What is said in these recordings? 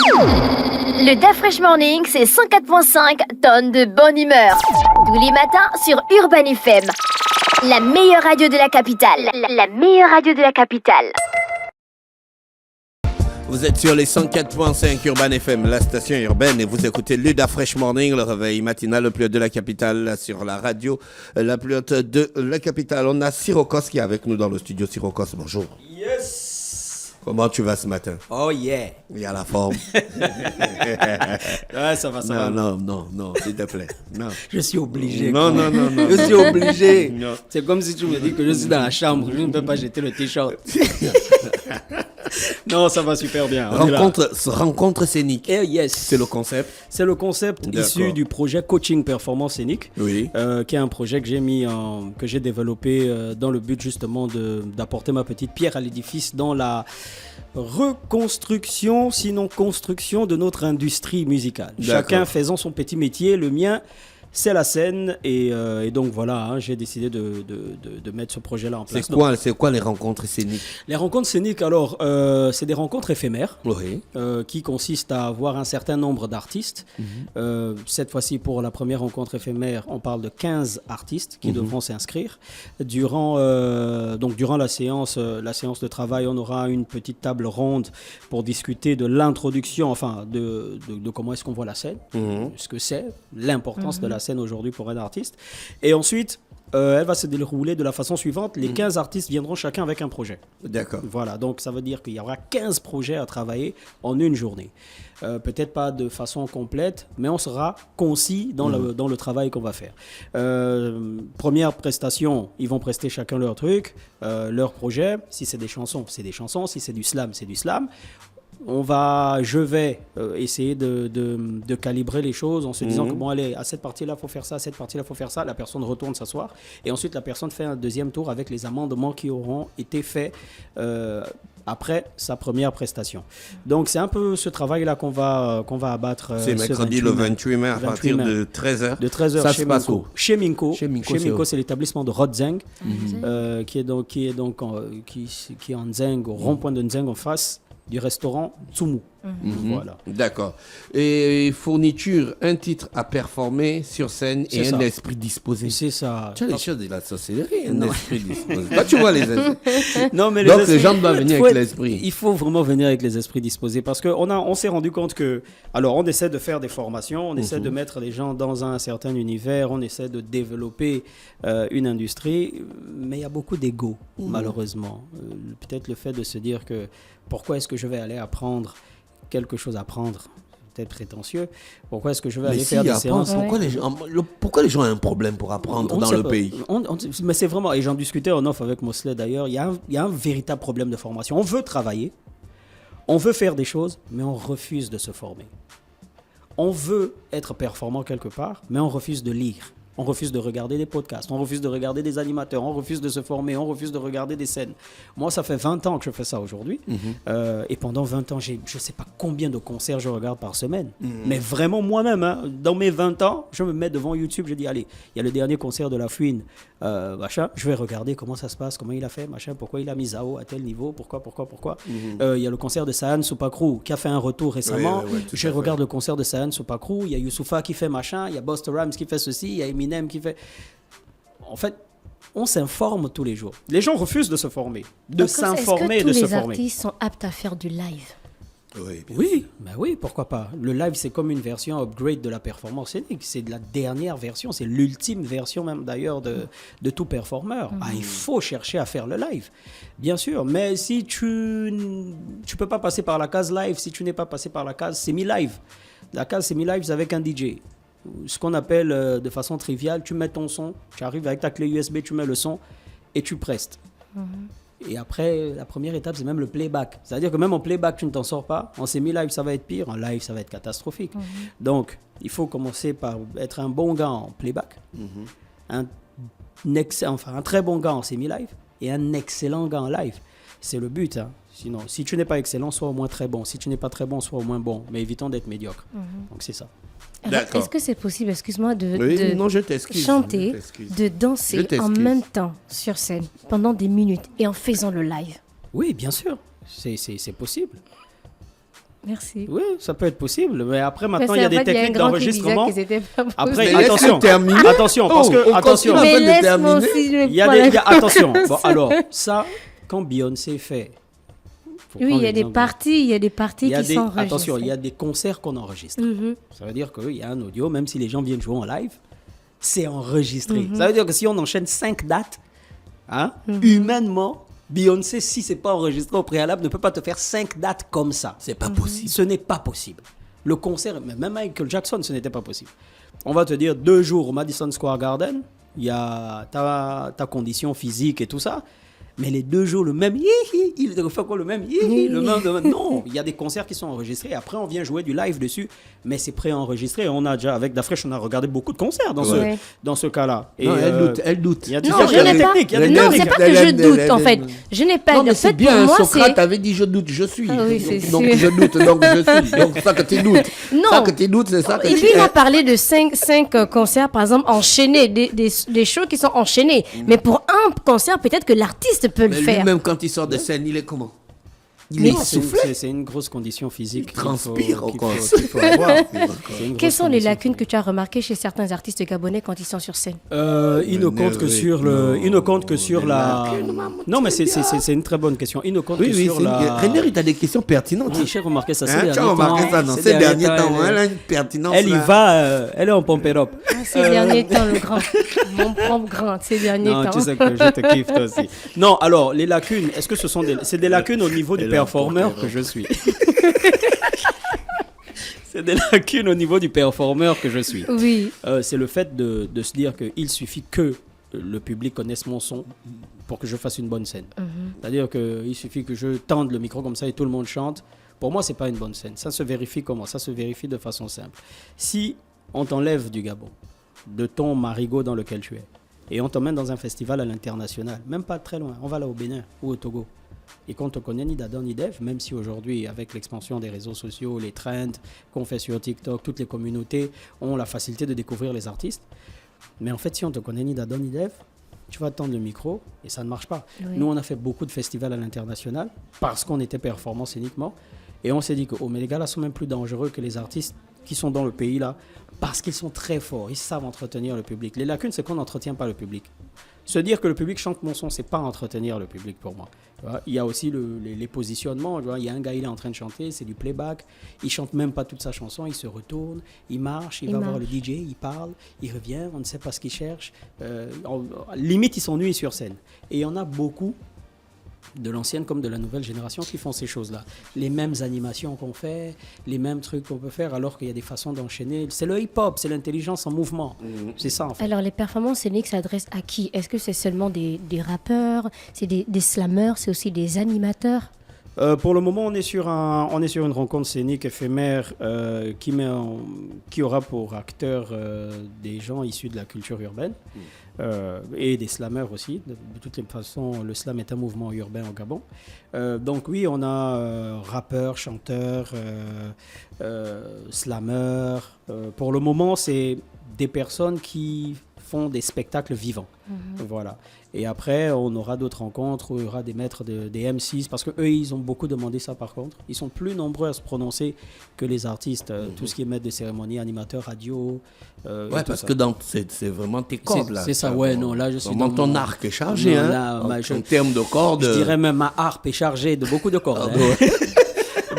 Le DA Fresh Morning, c'est 104.5 tonnes de bonne humeur. Tous les matins sur Urban FM. La meilleure radio de la capitale. La meilleure radio de la capitale. Vous êtes sur les 104.5 Urban FM, la station urbaine, et vous écoutez le DA Fresh Morning, le réveil matinal le plus haut de la capitale, sur la radio la plus haute de la capitale. On a Sirocos qui est avec nous dans le studio. Sirocos, bonjour. Yes. Comment tu vas ce matin? Oh yeah. Il y a la forme. Ouais, ça va, ça va. Non, s'il te plaît. Non. Je suis obligé. Non. Je suis obligé. Non. C'est comme si tu me dis que je suis dans la chambre, je ne peux pas jeter le t-shirt. Non, ça va super bien. Rencontre scénique. Eh, yes. C'est le concept. C'est le concept issu du projet Coaching Performance Scénique, Oui. qui est un projet que j'ai développé dans le but justement d'apporter ma petite pierre à l'édifice dans la reconstruction, sinon construction de notre industrie musicale. D'accord. Chacun faisant son petit métier. Le mien, c'est la scène, et donc voilà, j'ai décidé de mettre ce projet-là en place. C'est quoi les rencontres scéniques? Les rencontres scéniques, alors, c'est des rencontres éphémères, Oui. qui consistent à avoir un certain nombre d'artistes. Cette fois-ci, pour la première rencontre éphémère, on parle de 15 artistes qui devront s'inscrire. Durant la séance de travail, on aura une petite table ronde pour discuter de l'introduction, enfin, de comment est-ce qu'on voit la scène, ce que c'est, l'importance de la scène aujourd'hui pour un artiste. Et ensuite, elle va se dérouler de la façon suivante. Les 15 artistes viendront chacun avec un projet. D'accord. Voilà, donc ça veut dire qu'il y aura 15 projets à travailler en une journée. Peut-être pas de façon complète, mais on sera concis dans le travail qu'on va faire. Première prestation, ils vont prester chacun leur truc, leur projet. Si c'est des chansons, c'est des chansons. Si c'est du slam, c'est du slam. Je vais essayer de calibrer les choses en se disant que bon, allez, à cette partie-là, il faut faire ça, à cette partie-là, il faut faire ça. La personne retourne s'asseoir et ensuite la personne fait un deuxième tour avec les amendements qui auront été faits après sa première prestation. Donc c'est un peu ce travail-là qu'on va abattre. C'est mercredi le 28 mai à partir de 13h. De 13h ça chez se passe Minko. Chez Minko, c'est l'établissement de Rodzeng, qui est en Nzeng, au rond-point de Nzeng en face du restaurant Tsumu. Voilà. D'accord. Et fourniture, un titre à performer sur scène et un esprit disposé. C'est ça. Tu as les choses de la sorcellerie, un esprit disposé. Quand tu vois les esprits. Non, mais donc les gens doivent venir avec l'esprit. Il faut vraiment venir avec les esprits disposés parce qu'on s'est rendu compte que, alors on essaie de faire des formations, on essaie de mettre les gens dans un certain univers, on essaie de développer une industrie, mais il y a beaucoup d'ego, malheureusement. Peut-être le fait de se dire que pourquoi est-ce que je vais aller apprendre quelque chose à apprendre, peut-être prétentieux. Pourquoi est-ce que je vais aller faire des séances? Pourquoi les gens ont un problème pour apprendre dans le pays? Mais c'est vraiment, et j'en discutais en off avec Mosley d'ailleurs, il y a un véritable problème de formation. On veut travailler, on veut faire des choses, mais on refuse de se former. On veut être performant quelque part, mais on refuse de lire. On refuse de regarder des podcasts, on refuse de regarder des animateurs, on refuse de se former, on refuse de regarder des scènes. Moi, ça fait 20 ans que je fais ça aujourd'hui. Et pendant 20 ans, je ne sais pas combien de concerts je regarde par semaine. Mais vraiment moi-même, hein, dans mes 20 ans, je me mets devant YouTube, je dis, allez, il y a le dernier concert de La Fouine, machin, je vais regarder comment ça se passe, comment il a fait, machin, pourquoi il a mis Zao à tel niveau, pourquoi. Il y a le concert de Sahan Soupakrou qui a fait un retour récemment. Je regarde le concert de Sahan Soupakrou, il y a Youssoupha qui fait machin, il y a Busta Rhymes qui fait ceci, il y a Eminem qui fait... En fait, on s'informe tous les jours. Les gens refusent de se former, de s'informer et de se former. Est-ce que tous les artistes sont aptes à faire du live? Oui, pourquoi pas. Le live, c'est comme une version upgrade de la performance scénique. C'est de la dernière version, c'est l'ultime version même d'ailleurs de tout performeur. Il faut chercher à faire le live, bien sûr. Mais si tu peux pas passer par la case live, si tu n'es pas passé par la case semi-live. La case semi-live, c'est avec un DJ. Ce qu'on appelle de façon triviale, tu mets ton son, tu arrives avec ta clé USB, tu mets le son et tu prestes. Et après, la première étape, c'est même le playback. C'est-à-dire que même en playback, tu ne t'en sors pas. En semi-live, ça va être pire. En live, ça va être catastrophique. Donc, il faut commencer par être un bon gars en playback, un très bon gars en semi-live et un excellent gars en live. C'est le but, hein. Sinon, si tu n'es pas excellent, sois au moins très bon. Si tu n'es pas très bon, sois au moins bon. Mais évitons d'être médiocre. Donc, c'est ça. Alors, est-ce que c'est possible, excuse-moi, de chanter, de danser en même temps sur scène pendant des minutes et en faisant le live? Oui, bien sûr. C'est possible. Merci. Oui, ça peut être possible. Mais après, maintenant, il y a des techniques d'enregistrement. Après, attention, parce que, attention. Mais laisse-moi aussi attention. Bon, alors, ça, quand Beyoncé fait... Oui, il y a des parties qui sont enregistrées. Attention, il y a des concerts qu'on enregistre. Ça veut dire qu'il y a un audio, même si les gens viennent jouer en live, c'est enregistré. Ça veut dire que si on enchaîne 5 dates, humainement, Beyoncé, si c'est pas enregistré au préalable, ne peut pas te faire 5 dates comme ça. C'est pas possible. Ce n'est pas possible. Le concert, même Michael Jackson, ce n'était pas possible. On va te dire 2 jours au Madison Square Garden, il y a ta condition physique et tout ça. Mais les 2 jours, le même il fait quoi le même non, il y a des concerts qui sont enregistrés. Après, on vient jouer du live dessus, mais c'est préenregistré. On a déjà, avec Dafresh, on a regardé beaucoup de concerts dans ce cas-là. Et non, elle doute. Il y a non, je n'ai pas. Non, c'est pas que je doute, en fait. Je n'ai pas. Non, mais c'est bien. Socrate avait dit je doute, je suis. Ah oui, c'est donc je doute, donc je suis. Donc ça que tu doutes. Non. Ça que tu doutes, c'est ça que tu... Il m'a parlé de 5 concerts, par exemple, enchaînés, des shows qui sont enchaînés. Mais pour un concert, peut-être que l'artiste peut le faire. Même quand il sort de scène, il est comment? Il est soufflé. C'est une grosse condition physique. Il transpire encore. Quelles sont les lacunes que tu as remarquées chez certains artistes gabonais quand ils sont sur scène? Ils ne comptent que sur la... Non, mais c'est une très bonne question. Ils ne comptent que sur la... René, il a des questions pertinentes. J'ai remarqué ça. Tu as remarqué ça dans ces derniers temps. Elle a une pertinence. Elle y va, elle est en pompe Europe. Ces derniers temps, le grand. Mon propre grand, ces derniers temps. Non, tu sais que je te kiffe toi aussi. Non, alors, les lacunes, est-ce que ce sont des lacunes au niveau du performeur que je suis? C'est des lacunes au niveau du performeur que je suis. Oui. C'est le fait de se dire qu'il suffit que le public connaisse mon son pour que je fasse une bonne scène. C'est-à-dire qu'il suffit que je tende le micro comme ça et tout le monde chante. Pour moi, c'est pas une bonne scène. Ça se vérifie comment? Ça se vérifie de façon simple. Si on t'enlève du Gabon, de ton marigot dans lequel tu es, et on t'emmène dans un festival à l'international, même pas très loin, on va là au Bénin ou au Togo, et qu'on ne te connaît ni d'Adam ni d'Ève, même si aujourd'hui, avec l'expansion des réseaux sociaux, les trends qu'on fait sur TikTok, toutes les communautés ont la facilité de découvrir les artistes. Mais en fait, si on ne te connaît ni d'Adam ni d'Ève, tu vas tendre le micro et ça ne marche pas. Oui. Nous, on a fait beaucoup de festivals à l'international parce qu'on était performants scéniquement. Et on s'est dit que les gars là sont même plus dangereux que les artistes qui sont dans le pays là parce qu'ils sont très forts, ils savent entretenir le public. Les lacunes, c'est qu'on n'entretient pas le public. Se dire que le public chante mon son, c'est pas entretenir le public pour moi. Il y a aussi les positionnements. Il y a un gars, il est en train de chanter, c'est du playback. Il chante même pas toute sa chanson, il se retourne, il marche, il va voir le DJ, il parle, il revient, on ne sait pas ce qu'il cherche. Limite, il s'ennuie sur scène. Et il y en a beaucoup de l'ancienne comme de la nouvelle génération qui font ces choses-là. Les mêmes animations qu'on fait, les mêmes trucs qu'on peut faire, alors qu'il y a des façons d'enchaîner. C'est le hip-hop, c'est l'intelligence en mouvement. C'est ça, en fait. Alors, les performances scéniques s'adressent à qui? Est-ce que c'est seulement des rappeurs, c'est des slammeurs, c'est aussi des animateurs? Pour le moment, on est sur une rencontre scénique éphémère qui aura pour acteurs des gens issus de la culture urbaine. Et des slammeurs aussi. De toutes les façons, le slam est un mouvement urbain au Gabon. Donc oui, on a rappeurs, chanteurs, slammeurs. Pour le moment, c'est des personnes qui font des spectacles vivants. Voilà. Et après, on aura d'autres rencontres où il y aura des maîtres, des M6, parce qu'eux, ils ont beaucoup demandé ça par contre. Ils sont plus nombreux à se prononcer que les artistes. Tout ce qui est maître de cérémonie, animateur, radio. Ouais, parce que c'est vraiment tes cordes là. C'est ça, ouais, non, là je suis dans ton arc est chargé, non, là, en termes de cordes. Je dirais même ma harpe est chargée de beaucoup de cordes.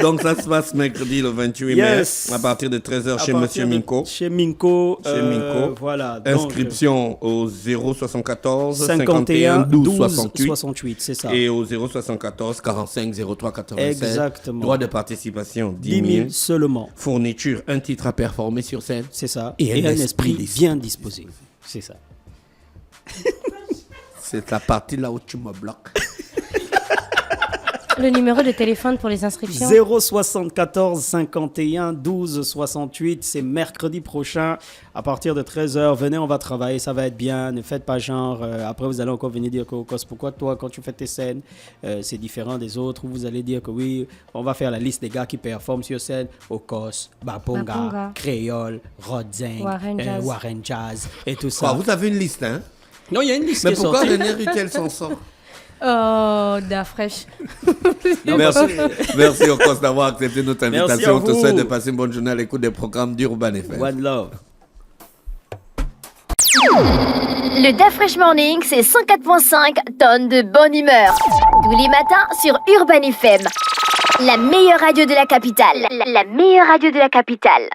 Donc ça se passe mercredi le 28 mai à partir de 13h chez Monsieur Minko. Chez Minko. Voilà. Inscription au 074 51 12 68, c'est ça. Et au 074 45 03 87. Exactement. Droit de participation 10 000 seulement. Fourniture, un titre à performer sur scène. C'est ça. Et un esprit bien disposé. C'est ça. C'est la partie là où tu me bloques. Le numéro de téléphone pour les inscriptions? 074 51 12 68. C'est mercredi prochain à partir de 13h. Venez, on va travailler, ça va être bien. Ne faites pas genre. Après, vous allez encore venir dire que pourquoi toi, quand tu fais tes scènes, c'est différent des autres. Ou vous allez dire que oui, on va faire la liste des gars qui performent sur scène. Okos, Baponga, Créole, Rodzeng, Warren Jazz et tout ça. Vous avez une liste, hein? Non, il y a une liste. Mais pourquoi René Rutel s'en sort? Oh, Dafresh. Merci Orcos d'avoir accepté notre invitation. On te souhaite de passer une bonne journée à l'écoute des programmes d'Urban FM. One love. Le Dafresh Morning, c'est 104.5 tonnes de bonne humeur. Tous les matins sur Urban FM. La meilleure radio de la capitale. La meilleure radio de la capitale.